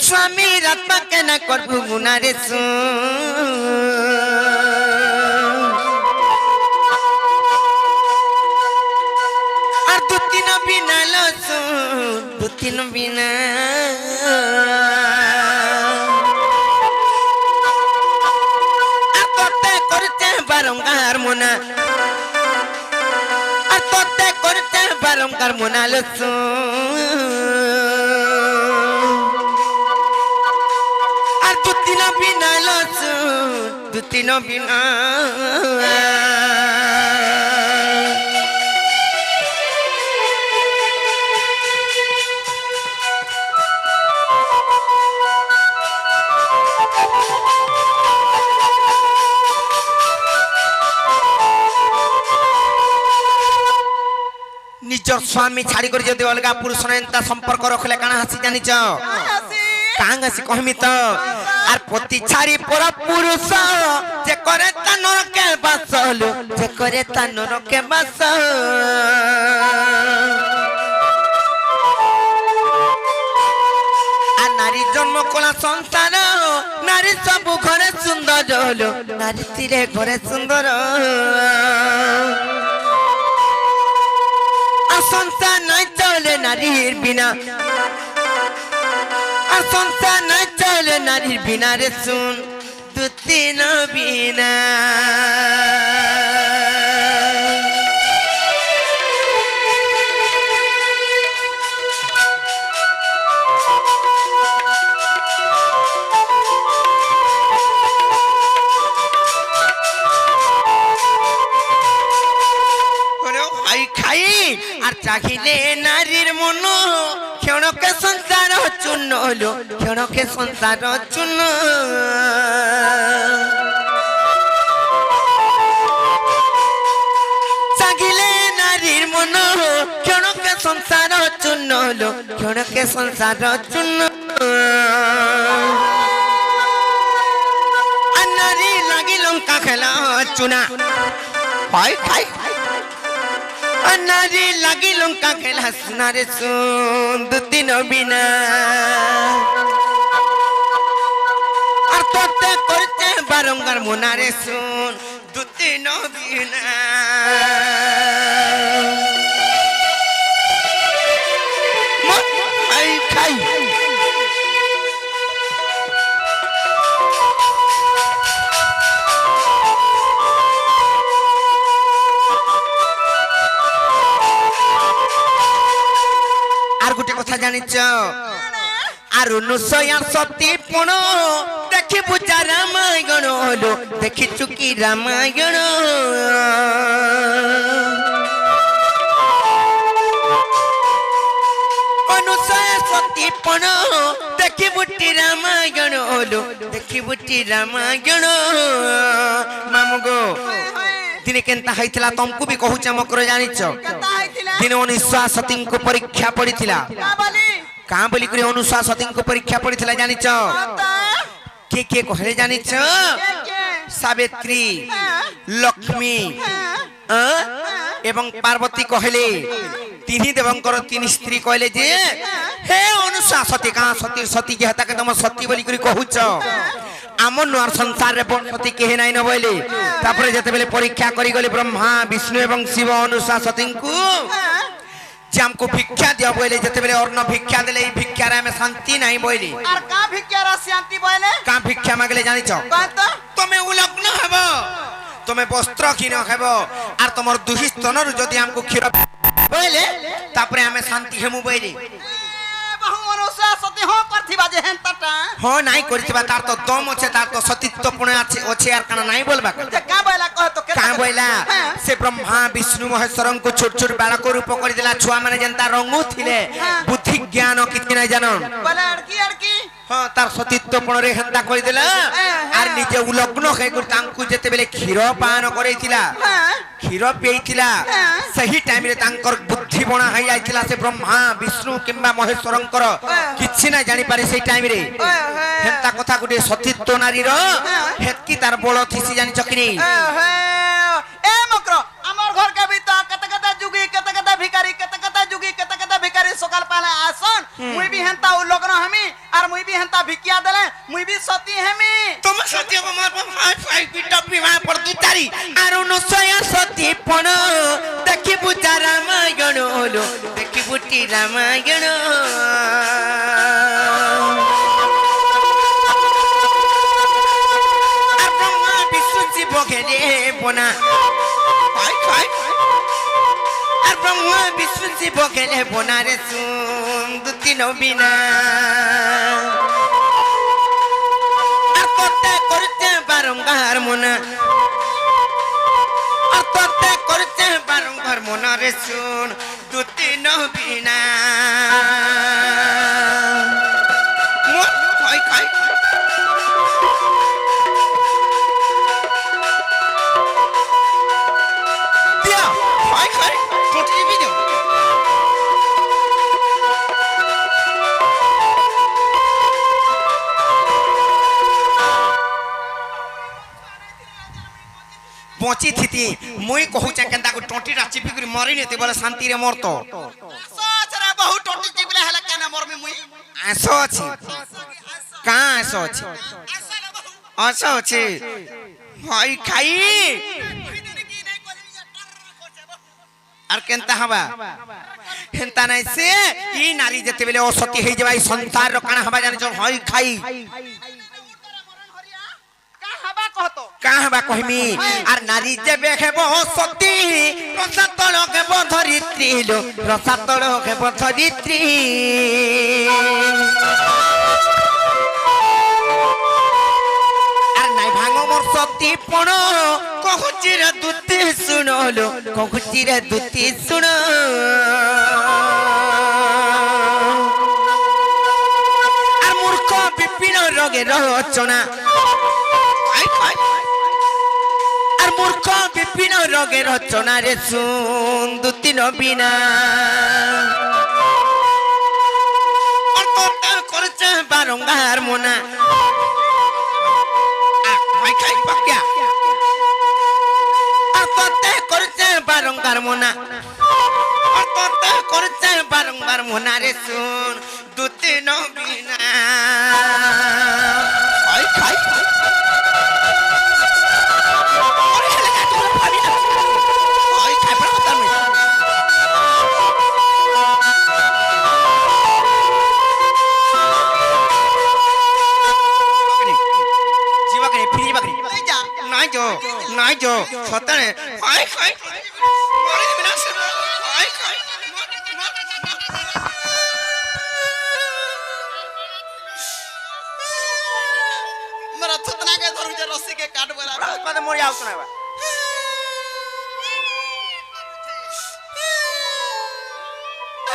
স্বামীর আত্মা কেন করবু গুনারে আর দুতিন বিনা লসুন দুতিন বিনা আর তোতে করতে বারংবার মোনা আর তোতে করতে বারংবার মোনা লসুন আর দুতিন বিনা লসুন দুতিন বিনা निजर स्वामी छाड़ी कर जदि अलगा पुरुष एंता संपर्क रखले काना हसी जानिच कांग हसी कहमी तो आर पति छाड़ी पर पुरुष जे करे ता नरके बासलो जे करे ता नरके बास आ नारी जन्म कला संसार नारी सब घरे सुंदर हलो नारी तिरे घरे सुंदर संसार नहीं चले नारीर बिना संसार नहीं चले नारीर बिना रे सुन दुतिन बिना আর চাহিলে নারীর মন ক্ষণকে সংসার চূর্ণ হলো ক্ষণকে সংসার চূর্ণ চাহিলে নারীর মন ক্ষণকে সংসার চূর্ণ হলো ক্ষণকে সংসার চূর্ণ আর নারী লাগি লঙ্কা খেলা চুনা হয় খাই नारी लगी लंका खेला सुनारे सुन दुतिन बिना और तोते करते बारंबार मुनारे सुन दुतिन बिना खाई खाई জানিছ আর অনুসয়া সতী পুণ দেখি বুঝা রামায়ণ হলো দেখিছু কি রামায়ণ অনুসয়া সতী পুণ দেখি বুটি রামায়ণ হলো দেখি বুটি রামায়ণ মামু গো দিনে কেনতা হইতলা তমকু भी कहू चमकर जानिछ दिन अनुस्वा सती को परीक्षा पड़ीथिला कहां बोली करे अनुस्वा सती को परीक्षा पड़ीथिला जानिछ के कहले जानिछ सावित्री लक्ष्मी एवं पार्वती कहले तीन देवंकर तीन स्त्री कहले जे हे अनुस्वा सती कहां सती सती जे हता के तुम सती बोली करे कहूछ आमन नर संसार रे सती केहे नाइ न बोले तापर जते बेले परीक्षा करी गले ब्रह्मा विष्णु एवं शिव अनुसा सती को जे हमको भिक्षा दियो बोले जते बेले अर्ण भिक्षा देले ई भिक्षा रे में शांति नाही बोले और का भिक्षा रे शांति बोले का भिक्षा मांगले जानि छ तमे उलग्न हेबो तमे वस्त्र किन हेबो और तमर दुहि स्तनर जदी हमको खीर बोले तापर हमें शांति हेमु बोले हो नाई करथिबा तार तो दम अछि तार तो सतीत्व पुण अछि यार काना नाई बोलबा का बोला कह तो का बोला से ब्रह्मा विष्णु महेश्वरन को छोट छोट बालक रूप कर देला छुआ माने जनता रंगु थिले बुद्धि ज्ञान किति नै जानन बोला अड़की हां तार सतीत्व पुण रे हंता कर देला आर निजे उलग्न हे कर तांकु जते बेले खीर पान करैतिला खीर पेइतिला सही टाइम रे तांकर बुद्धि बणा हई आइतिला से ब्रह्मा विष्णु किंबा महेश्वरंकर किछि ना जानि पारे से टाइम रे हेंता कथा गुटे सतीत्व नारी रो हेतकी तार बळ थिसी जानि चकनी ए मकर हमर घर के भीतर कत जुगी कत भिखारी सकाल पाला आसन मुई भी हेंता उ लगन हमी और मुई भी हेंता केंता भिकिया देले मुई भी सती हेमी तुम सती को मार हाई फाई पिटा पिमा पर दु तारी आरो न सया सती पण देखि बुझा रामायण होलो देखि बुटी रामायण আর ব্রহ্মা বিষ্ণু জীব ঘেরে বনা হাই ফাই আর ব্রহ্মা বিষ্ণু জীব ঘেরে বনা রে সুন দুতি নবিনা বারংবার মনে অর্থতে করছে বারংবার মনে শুন দুটি নবীনা बची थी मुई कहू केंता को टोटीटा चिपी कर मरी नेते बोले शांति रे मरतो सोच रे बहु टोटी चिपले हला केना मरमी मुई आसो अछि का आसो अछि आसो अछि हाय खाई आर केंता हवा हेंता नै से ई नारी जते बेले असती हे जबाई संसार रो काना हवा जाने जो हाय खाई কাহবা কহিমি আর নারী যেবে হেব সতী রসাতল হেব ধরিত্রী লো রসাতল হেব ধরিত্রী আর নাই ভাঙ মোর সতী পণ কহুচি রে দুতি শুনলো কহুচি রে দুতি শুন আর মূর্খ বিপিন রোগে রচনা আর মূর্খ বিপিন রোগে রচনা রে শুন দুতি নবীনা করছে বারংবার মোনা করছে বারংবার মোনা করছে বারংবার মোনা রে শুন দুতি নবীনা খাই নাই जो সতরে হাই খাই মরে বিনা সে হাই খাই मेरा थुतना के धरु जे रस्सी के काट बोला बाद मोर आउत ना बा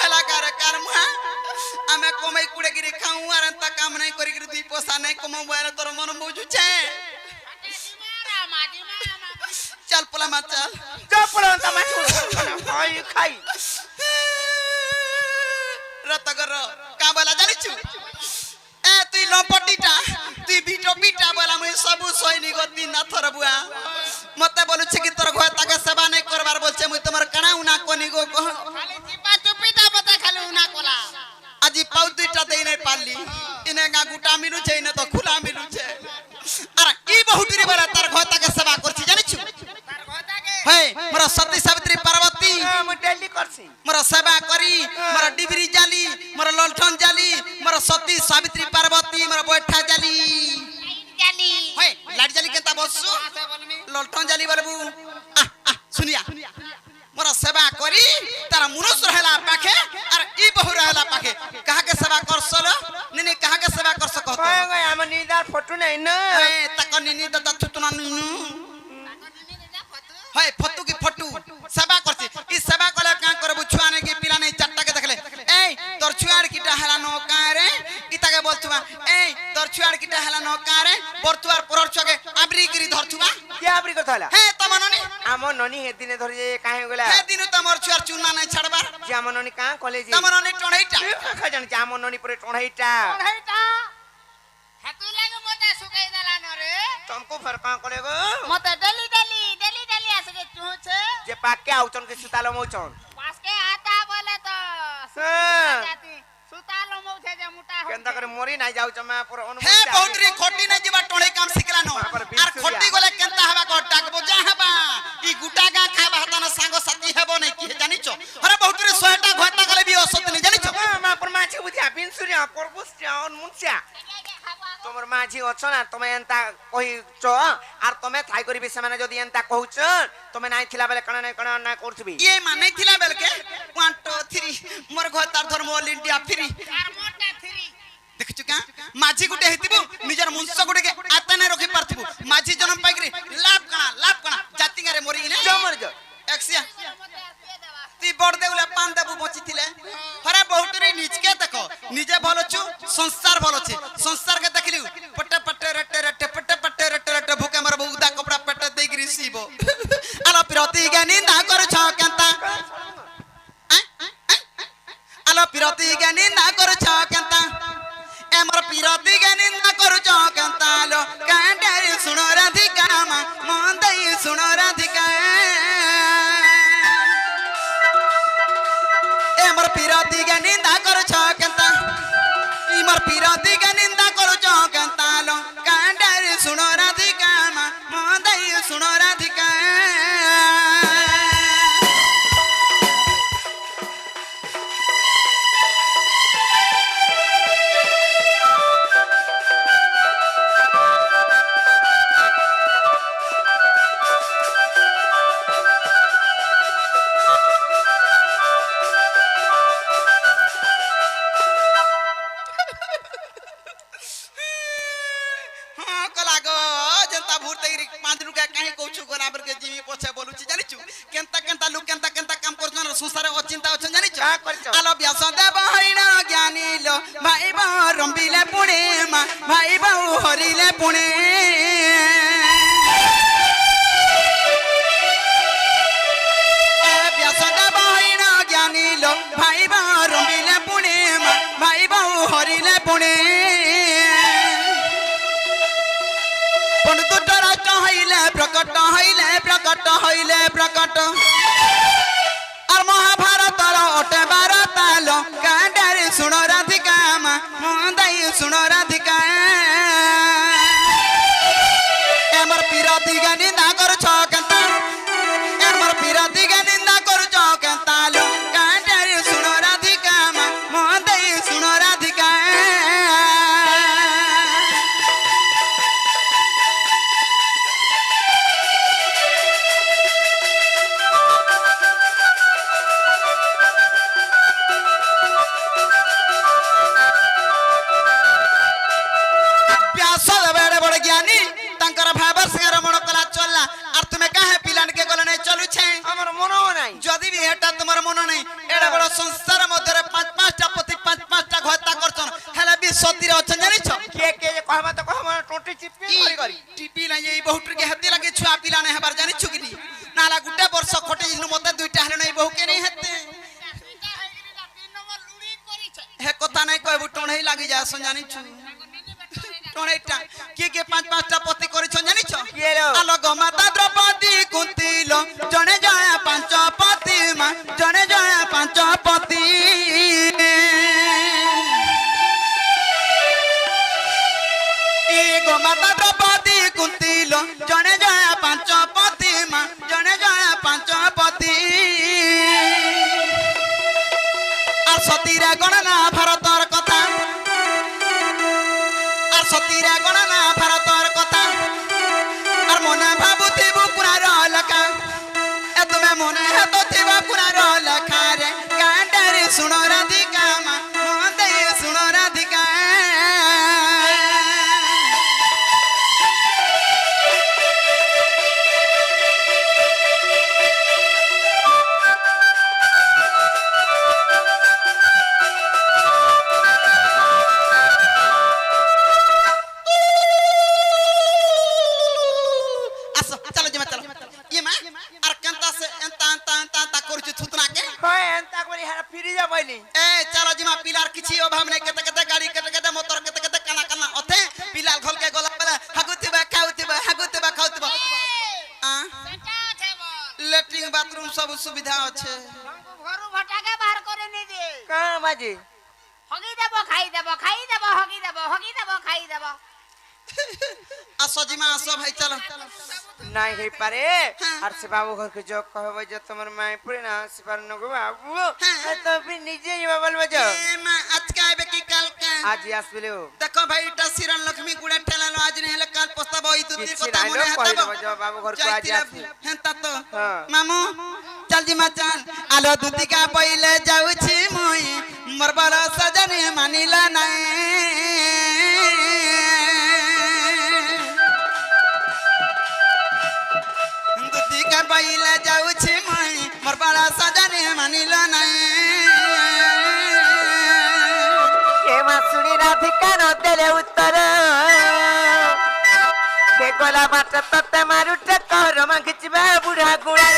हला कर मुहा आमे कमाई कुड़े गिरी खाऊ आर त काम नहीं करी गिरी दुई पैसा नहीं कमाऊ बारे तोर मन बुझु छे चल पला मा चल जा पला त मा हाय खाई रतगर का बोला जानि छु ए तुई लंपटीटा तुई बीटो बीटा बोला मुई सब सैनी गति ना थर बुआ मते बोलु छी कि तोर घर ताके सेवा नहीं करबार बोल छे मुई तमर कणा उना कोनी गो खाली चिपा चुपीटा बता खाली उना कोला আজি পাউ দুইটা দেই নাই পারলি ইনে গা গুটা মিলু छै ইনে তো খুলা মিলু छै আর কি বহুটিরে বলা তার ঘর তাকে সেবা করছি জানিছু তার ঘর তাকে हे मोर सती सावित्री पार्वती म डेली करसी मोर सेवा करी मोर डिबरी जाली मोर ललठन जाली मोर सती सावित्री पार्वती मोर बैठा जाली जाली हे लाड जाली केता बसु ललठन जाली बरबू सुनिया मोर सेवा करी तारा मनुष्य रहला पाखे और ई बहु रहला पाखे कहा के सेवा करसल निनी कहा के सेवा करस कहत ओए ओए हम निदार फोटो नहीं न ए तक निनी दता तुतना नुनु है फतू की फटू सेवा करसी ई सेवा कले का करबु छुआ ने की पिला नहीं चट्टा के देखले ए तोर छुआर की डहला न का रे इता के बोलतुवा ए तोर छुआर की डहला न का रे बरतुआर परर छके आबरी गिरी धरतुवा क्या आबरी करथला हे तमननी आम ननी हे दिने धरि काहे गेला हे दिन तमर छुआर चुना नहीं छड़बार जे आम ननी का कॉलेज तमननी टणैटा खा जान आम ननी परे टणैटा हातु लागे मोटा सुकाई देला न रे तुमको फरक का करेगो मते डेली आसे के तू छे जे पाके आउचन के सुतालो मौचन पास के आता बोले तो हां जाती सुतालो मौ छे जे मोटा केंता करे मरी नाही जाऊ चमा पर हे अनुमति बहुतरी खोटी नहीं जीवा टोणे काम सिखला नो आर खोटी गले केंता हवा को डाकबो जा हवा ई गुटा गा खाबा हताना सांग साथी हेबो नहीं कि जानिचो अरे बहुतरी 100टा घटा गले भी औसत नहीं जानिचो मा पर माछी बुझी आपिन सूर्य परबुस जान मुनसिया तोमर माछी अछो ना तमे एंता कहि च आर तमे थाई करिबे से माने जदी एंता कहउछ तमे नाही थिला बेले कण ना करथबी ये माने थिला बेल के 1 2 3 मोर घर तार धर्म ऑल इंडिया फ्री तार मोटा फ्री देखछु का माझी गुटे हेतिबो निजर मुंस गुटे के आता ना रखि पारथिबो माझी जन्म पाइकरी लाभ कणा जाति गारे मरी ने जो मर जो एक्सिया ती बड़ देउला पान देबु बची थिले हरे बहुतरी निजके देखो निजे भलो छु संसार भलो छे संसार के देखलिउ पट्टे पट्टे रट्टे रट्टे पट्टे पट्टे रट्टे रट्टे भूखे मर बहुदा कपड़ा पेटे देई गिरिसीबो आलो प्रति ज्ञानी ना करू छ केंता आलो प्रति ज्ञानी ना करू छ केंता एमर पिरती ज्ञानी ना करू छ केंता लो कांडे सुनो राधिका मन दई सुनो राधिका एमर पिरती के निंदा करू छ केंता इमर पिरती के निंदा करू छ केंता लो कांडे सुनो राधिका मन दई सुनो राधिका संसार अचिंता अछन जानि छ आलो व्यास देव हरिण ज्ञानी लो भाई बा रंबिले पुणे मा भाई बा हरिले पुणे व्यास देव हरिण ज्ञानी लो भाई बा रंबिले पुणे मा भाई बा हरिले पुणे पंडित राष्ट्र हइले प्रकट हइले प्रकट महाभारत अटे भारत लो कांडे सुनो राधिका मंदई सुनो राधिका एमर पिरती के निंदा करू छ केंता एमर पिरती के निंदा करू छ केंता लो कांडे सुनो राधिका मंदई सुनो राधिका जदि भी हेटा तुमर मन नहीं एडा बड़ संसार मध्य पांच पांचटा पति पांच पांचटा घता करछन हेले भी सतीर अछन जानि छ के कहबा त कहबा टोटी चिपी करी टिपी नै ए बहुट के हेती लागे छुआ पिला नै हबार जानि छु कि नाला गुटे वर्ष खटे जिनु मते दुइटा हेले नै बहु के नै हेते हे कथा नै कहबु टोणै लागि जा सन जानि छु टोणैटा के पांच पांचटा पति करिछन जानि छ आलो गमाता द्रौपदी कुंती लो जने जाया पांच पति मा जने जाया पांच पति ई गमाता द्रौपदी कुंती लो जने जाया पांच पति मा जने जाया पांच पति और सतीरा गणना भारतर कथा और सतीरा गणना भारतर कथा और मने भाबुती बुकुरार लका ए तुमे मने हेतो थिबा कुरार लखा रे कांडे सुनो राधिका मंदे सुनो राधिका सब सुविधा अच्छे घरू भटा के बाहर करे नहीं दे कहां बाजी हगी देबो হগি দেব খাই দেব আসো জিমা আসো ভাই চলো নাই হই পারে হ্যাঁ। আর সে বাবু ঘরকে যোগ কহবে যে তোমার মাই পড়ে না সে পার নগো বাবু হ্যাঁ। তো ফির নিজে যাবা বলবে যে এ মা আজকে আইবে কি কালকে আজি আসবিলে দেখো ভাই এটা সিরান লক্ষ্মী গুড়া ঠেলালো আজ নেই হলে কাল পস্তাব ওই দুটির কিছু কথা নাই মনে লোক কই হাতাবো দেব যে বাবু ঘরকে আজি আসি হ্যাঁ তা তো হ্যাঁ। মামু চল জিমা চল আলো দুতিকা পইলে যাউছি মুই মোর বড় সজনে মানিলা নাই দুতিকা পইলে যাউছি মুই মোর বড় সজনে মানিলা নাই কে মাসুড়ি রাধিকা ন দেলে উত্তর কে গোলা মাছ ততে মারুটে কর মাগিছিবা বুড়া গুড়া